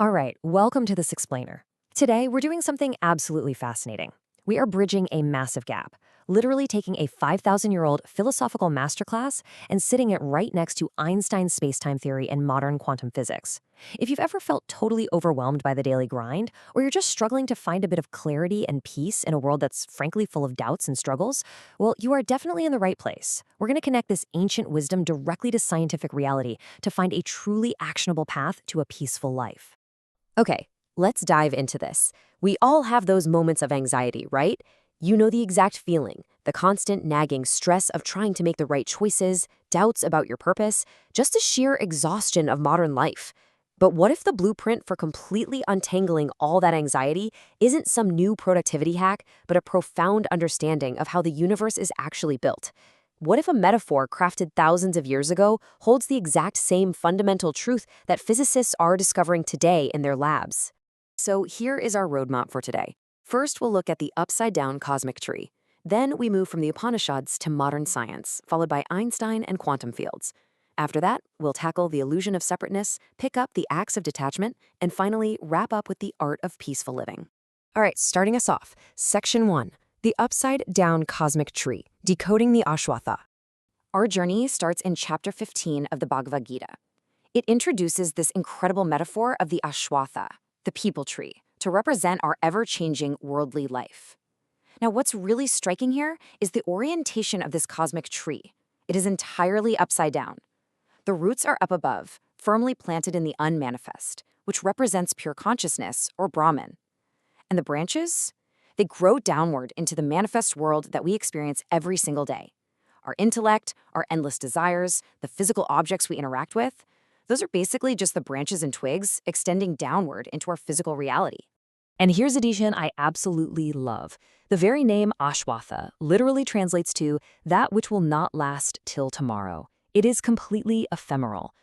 All right, welcome to this explainer. Today, we're doing something absolutely fascinating. We are bridging a massive gap, literally taking a 5,000-year-old philosophical masterclass and sitting it right next to Einstein's spacetime theory and modern quantum physics. If you've ever felt totally overwhelmed by the daily grind, or you're just struggling to find a bit of clarity and peace in a world that's frankly full of doubts and struggles, well, you are definitely in the right place. We're going to connect this ancient wisdom directly to scientific reality to find a truly actionable path to a peaceful life. Okay, let's dive into this. We all have those moments of anxiety, right? You know the exact feeling, the constant nagging stress of trying to make the right choices, doubts about your purpose, just the sheer exhaustion of modern life. But what if the blueprint for completely untangling all that anxiety isn't some new productivity hack, but a profound understanding of how the universe is actually built? What if a metaphor crafted thousands of years ago holds the exact same fundamental truth that physicists are discovering today in their labs? So here is our roadmap for today. First, we'll look at the upside-down cosmic tree. Then we move from the Upanishads to modern science, followed by Einstein and quantum fields. After that, we'll tackle the illusion of separateness, pick up the acts of detachment, and finally wrap up with the art of peaceful living. All right, starting us off, Section 1. The upside-down cosmic tree, decoding the Ashvattha. Our journey starts in Chapter 15 of the Bhagavad Gita. It introduces this incredible metaphor of the Ashvattha, the people tree, to represent our ever-changing worldly life. Now, what's really striking here is the orientation of this cosmic tree. It is entirely upside down. The roots are up above, firmly planted in the unmanifest, which represents pure consciousness, or Brahman. And the branches? They grow downward into the manifest world that we experience every single day. Our intellect, our endless desires, the physical objects we interact with, those are basically just the branches and twigs extending downward into our physical reality. And here's a addition I absolutely love. The very name Ashvattha literally translates to that which will not last till tomorrow. It is completely ephemeral.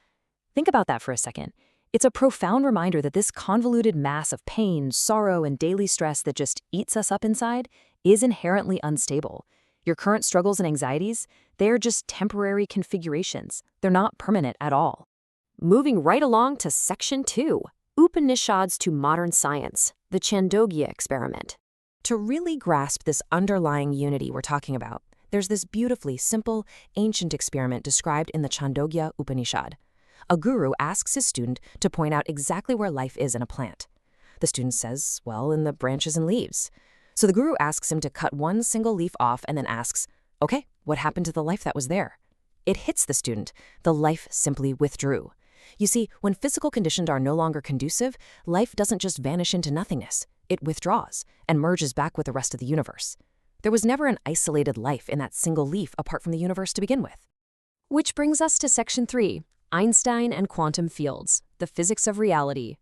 Think about that for a second. It's a profound reminder that this convoluted mass of pain, sorrow, and daily stress that just eats us up inside is inherently unstable. Your current struggles and anxieties, they are just temporary configurations. They're not permanent at all. Moving right along to Section 2, Upanishads to Modern Science, the Chandogya Experiment. To really grasp this underlying unity we're talking about, there's this beautifully simple, ancient experiment described in the Chandogya Upanishad. A guru asks his student to point out exactly where life is in a plant. The student says, well, in the branches and leaves. So the guru asks him to cut one single leaf off and then asks, okay, what happened to the life that was there? It hits the student. The life simply withdrew. You see, when physical conditions are no longer conducive, life doesn't just vanish into nothingness. It withdraws and merges back with the rest of the universe. There was never an isolated life in that single leaf apart from the universe to begin with. Which brings us to Section 3. Einstein and quantum fields, the physics of reality.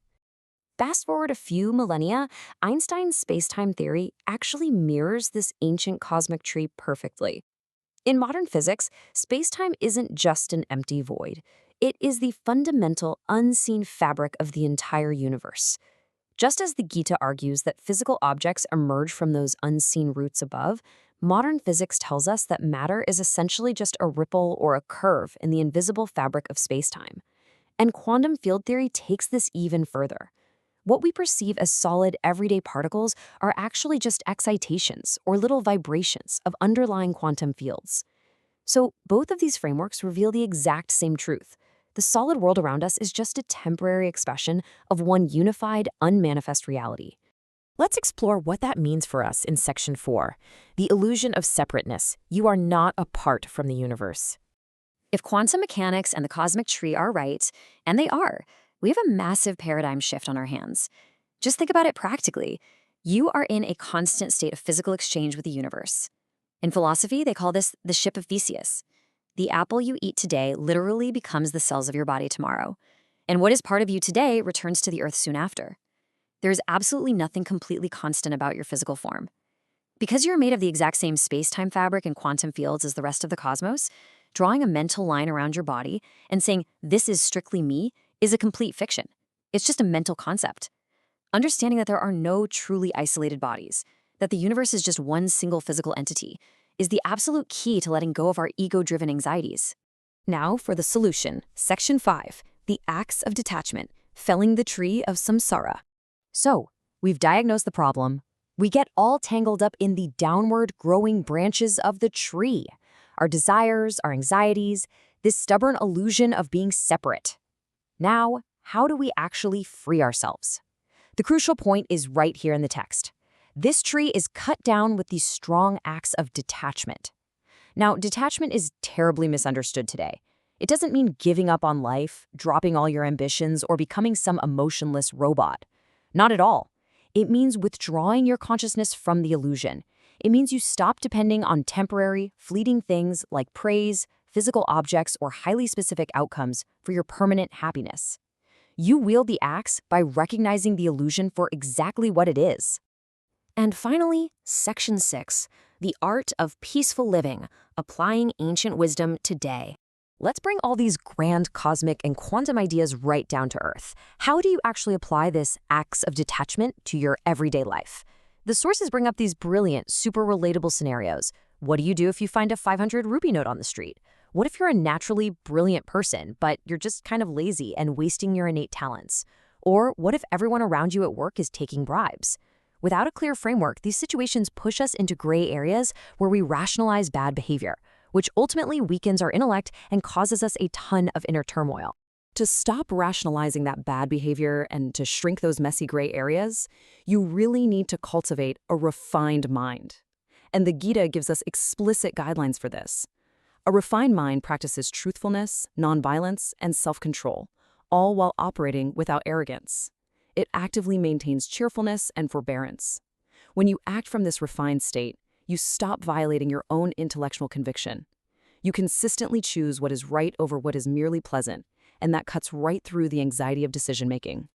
Fast forward a few millennia, Einstein's spacetime theory actually mirrors this ancient cosmic tree perfectly. In modern physics, spacetime isn't just an empty void. It is the fundamental, unseen fabric of the entire universe. Just as the Gita argues that physical objects emerge from those unseen roots above, modern physics tells us that matter is essentially just a ripple or a curve in the invisible fabric of spacetime. And quantum field theory takes this even further. What we perceive as solid, everyday particles are actually just excitations or little vibrations of underlying quantum fields. So both of these frameworks reveal the exact same truth. The solid world around us is just a temporary expression of one unified, unmanifest reality. Let's explore what that means for us in Section 4, the illusion of separateness. You are not apart from the universe. If quantum mechanics and the cosmic tree are right, and they are, we have a massive paradigm shift on our hands. Just think about it practically. You are in a constant state of physical exchange with the universe. In philosophy, they call this the ship of Theseus. The apple you eat today literally becomes the cells of your body tomorrow. And what is part of you today returns to the earth soon after. There is absolutely nothing completely constant about your physical form. Because you're made of the exact same space-time fabric and quantum fields as the rest of the cosmos, drawing a mental line around your body and saying, this is strictly me, is a complete fiction. It's just a mental concept. Understanding that there are no truly isolated bodies, that the universe is just one single physical entity, is the absolute key to letting go of our ego-driven anxieties. Now for the solution, Section 5, the acts of detachment, felling the tree of samsara. So, we've diagnosed the problem. We get all tangled up in the downward growing branches of the tree. Our desires, our anxieties, this stubborn illusion of being separate. Now, how do we actually free ourselves? The crucial point is right here in the text. This tree is cut down with these strong acts of detachment. Now, detachment is terribly misunderstood today. It doesn't mean giving up on life, dropping all your ambitions, or becoming some emotionless robot. Not at all. It means withdrawing your consciousness from the illusion. It means you stop depending on temporary, fleeting things like praise, physical objects, or highly specific outcomes for your permanent happiness. You wield the axe by recognizing the illusion for exactly what it is. And finally, Section 6, the art of peaceful living, applying ancient wisdom today. Let's bring all these grand cosmic and quantum ideas right down to earth. How do you actually apply this axe of detachment to your everyday life? The sources bring up these brilliant, super relatable scenarios. What do you do if you find a 500 rupee note on the street? What if you're a naturally brilliant person, but you're just kind of lazy and wasting your innate talents? Or what if everyone around you at work is taking bribes? Without a clear framework, these situations push us into gray areas where we rationalize bad behavior, which ultimately weakens our intellect and causes us a ton of inner turmoil. To stop rationalizing that bad behavior and to shrink those messy gray areas, you really need to cultivate a refined mind. And the Gita gives us explicit guidelines for this. A refined mind practices truthfulness, nonviolence, and self-control, all while operating without arrogance. It actively maintains cheerfulness and forbearance. When you act from this refined state, you stop violating your own intellectual conviction. You consistently choose what is right over what is merely pleasant, and that cuts right through the anxiety of decision-making.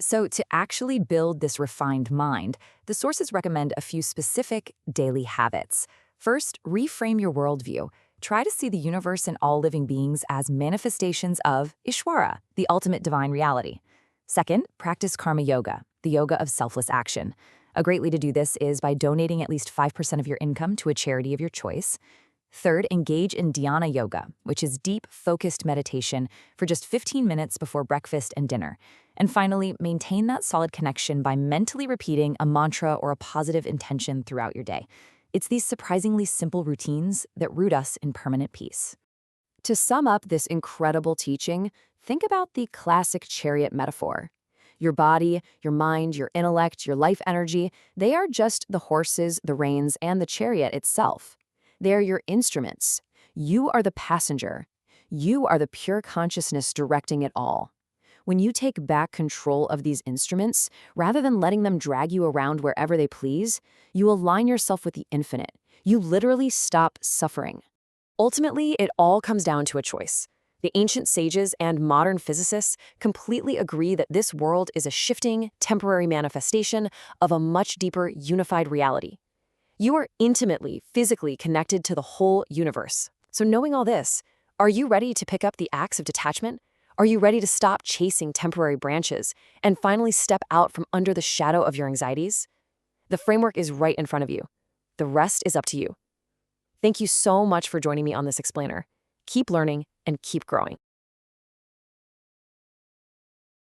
So to actually build this refined mind, the sources recommend a few specific daily habits. First, reframe your worldview. Try to see the universe and all living beings as manifestations of Ishvara, the ultimate divine reality. Second, practice karma yoga, the yoga of selfless action. A great way to do this is by donating at least 5% of your income to a charity of your choice. Third, engage in dhyana yoga, which is deep, focused meditation for just 15 minutes before breakfast and dinner. And finally, maintain that solid connection by mentally repeating a mantra or a positive intention throughout your day. It's these surprisingly simple routines that root us in permanent peace. To sum up this incredible teaching, think about the classic chariot metaphor. Your body, your mind, your intellect, your life energy, they are just the horses, the reins, and the chariot itself. They are your instruments. You are the passenger. You are the pure consciousness directing it all. When you take back control of these instruments, rather than letting them drag you around wherever they please, you align yourself with the infinite. You literally stop suffering. Ultimately, it all comes down to a choice. The ancient sages and modern physicists completely agree that this world is a shifting, temporary manifestation of a much deeper, unified reality. You are intimately, physically connected to the whole universe. So knowing all this, are you ready to pick up the axe of detachment? Are you ready to stop chasing temporary branches and finally step out from under the shadow of your anxieties? The framework is right in front of you. The rest is up to you. Thank you so much for joining me on this explainer. Keep learning and keep growing.